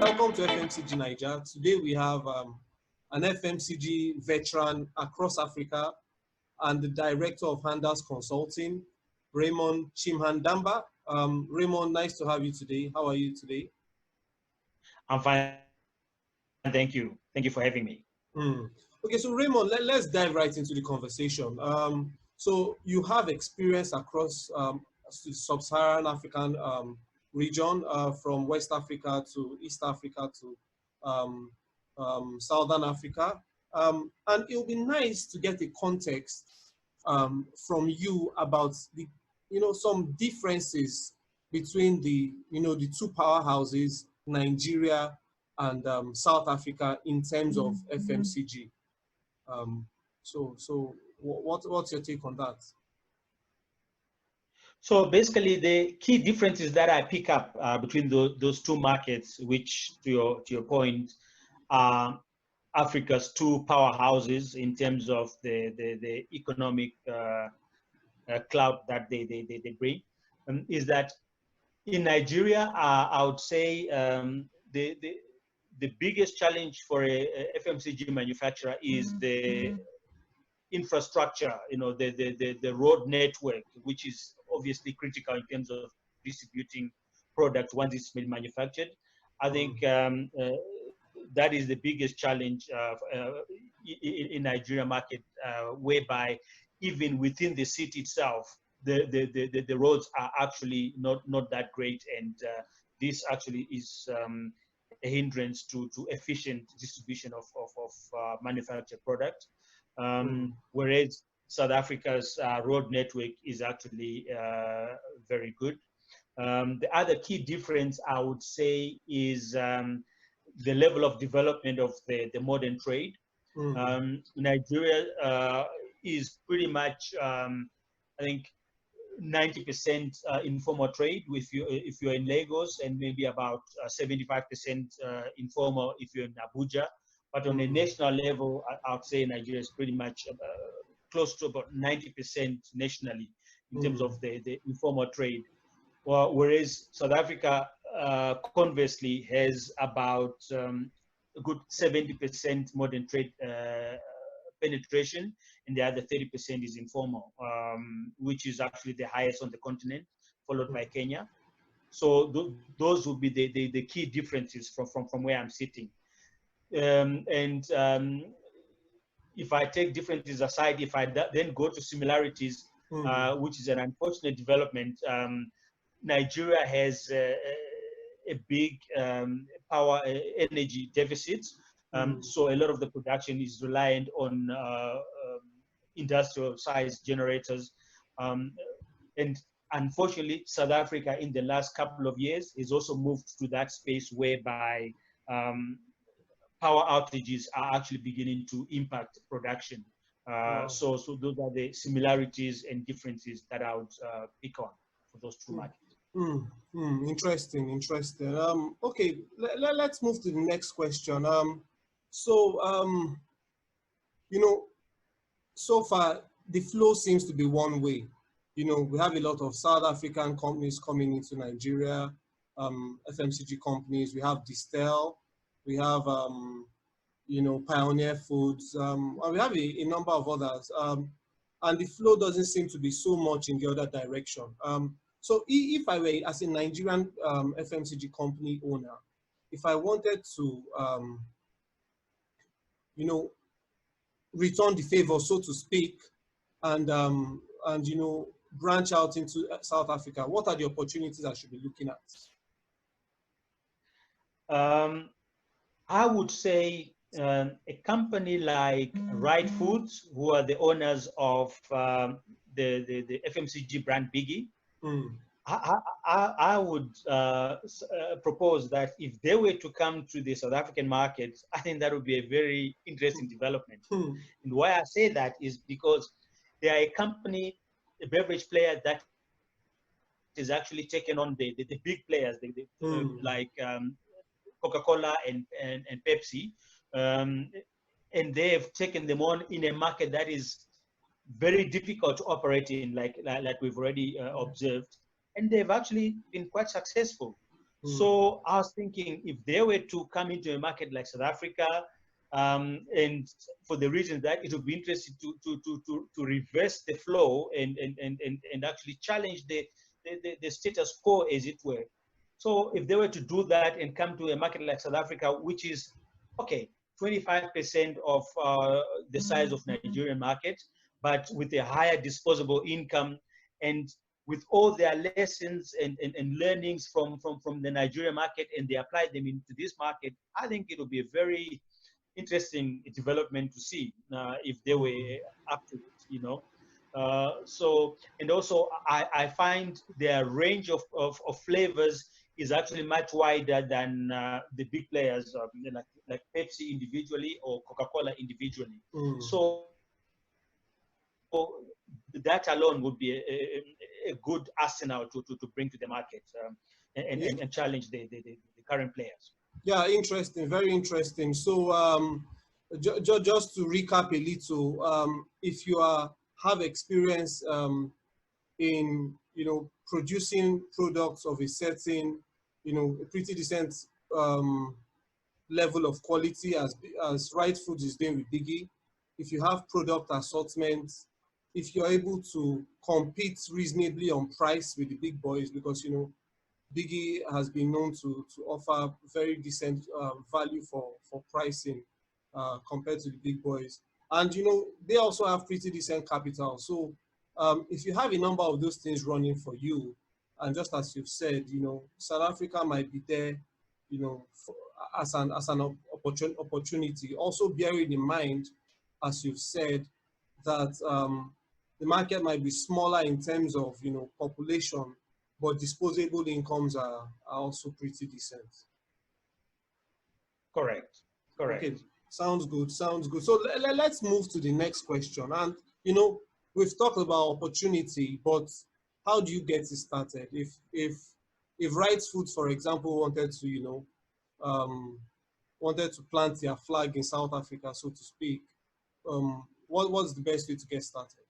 welcome to FMCGnaija. Today we have an FMCG veteran across Africa and the director of Handas Consulting, Raymond Chimhandamba. Raymond, nice to have you today. How are you today? I'm fine. Thank you. Thank you for having me. Okay, so Raymond, let's dive right into the conversation. So you have experience across the Sub-Saharan African region, from West Africa to East Africa to Southern Africa. And it would be nice to get a context from you about the, some differences between the two powerhouses, Nigeria and South Africa, in terms of FMCG. So what's your take on that? So basically, the key differences that I pick up between those two markets, which to your point, are Africa's two powerhouses in terms of the economic clout that they bring, is that in Nigeria, I would say the biggest challenge for a FMCG manufacturer is the infrastructure, the road network, which is obviously critical in terms of distributing products once it's been manufactured. I think that is the biggest challenge in Nigeria market, whereby even within the city itself, the roads are actually not that great, and this actually is a hindrance to efficient distribution of manufactured product. Whereas South Africa's road network is actually very good. The other key difference, I would say, is the level of development of the modern trade. Nigeria is pretty much, I think, 90% informal trade if you're in Lagos, and maybe about 75% informal if you're in Abuja. But on a national level, I would say Nigeria is pretty much close to about 90% nationally in terms of the informal trade. Whereas South Africa, conversely, has about a good 70% modern trade penetration, and the other 30% is informal, which is actually the highest on the continent, followed by Kenya. So those would be the key differences from where I'm sitting. If I take differences aside, if I then go to similarities, which is an unfortunate development, Nigeria has a big power energy deficit. So a lot of the production is reliant on industrial size generators. And unfortunately, South Africa in the last couple of years has also moved to that space whereby power outages are actually beginning to impact production. So those are the similarities and differences that I would pick on for those two markets. Interesting. Okay, let's move to the next question. So far the flow seems to be one way. We have a lot of South African companies coming into Nigeria, FMCG companies. We have Distel, we have Pioneer Foods, and we have a number of others. And the flow doesn't seem to be so much in the other direction. So if I were, as a Nigerian FMCG company owner, if I wanted to, return the favor, so to speak, and branch out into South Africa, what are the opportunities I should be looking at? I would say a company like Right Foods, who are the owners of the FMCG brand Biggie, I would propose that if they were to come to the South African market, I think that would be a very interesting development. And why I say that is because they are a company, a beverage player that is actually taking on the big players, like Coca-Cola and Pepsi, and they have taken them on in a market that is very difficult to operate in, like we've already observed, and they've actually been quite successful. So I was thinking, if they were to come into a market like South Africa, and for the reason that it would be interesting to reverse the flow and actually challenge the status quo, as it were. So if they were to do that and come to a market like South Africa, which is, okay, 25% of the size of Nigerian market, but with a higher disposable income, and with all their lessons and learnings from the Nigerian market, and they apply them into this market, I think it will be a very interesting development to see if they were up to it, you know. So, and also I find their range of flavors is actually much wider than the big players, like Pepsi individually or Coca-Cola individually. So that alone would be a good arsenal to bring to the market, and challenge the current players. Yeah, interesting, very interesting. So just to recap a little, if you have experience in producing products of a certain a pretty decent level of quality, as Right Foods is doing with Biggie, if you have product assortment, if you're able to compete reasonably on price with the big boys, because Biggie has been known to offer very decent value for pricing compared to the big boys. And they also have pretty decent capital. So if you have a number of those things running for you, and just as you've said, South Africa might be there, as an opportunity. Also bearing in mind, as you've said, that the market might be smaller in terms of population, but disposable incomes are also pretty decent. Correct. Okay, sounds good. Sounds good. So let's move to the next question. And we've talked about opportunity, but how do you get it started? If Right Foods, for example, wanted to plant their flag in South Africa, so to speak, what's the best way to get started?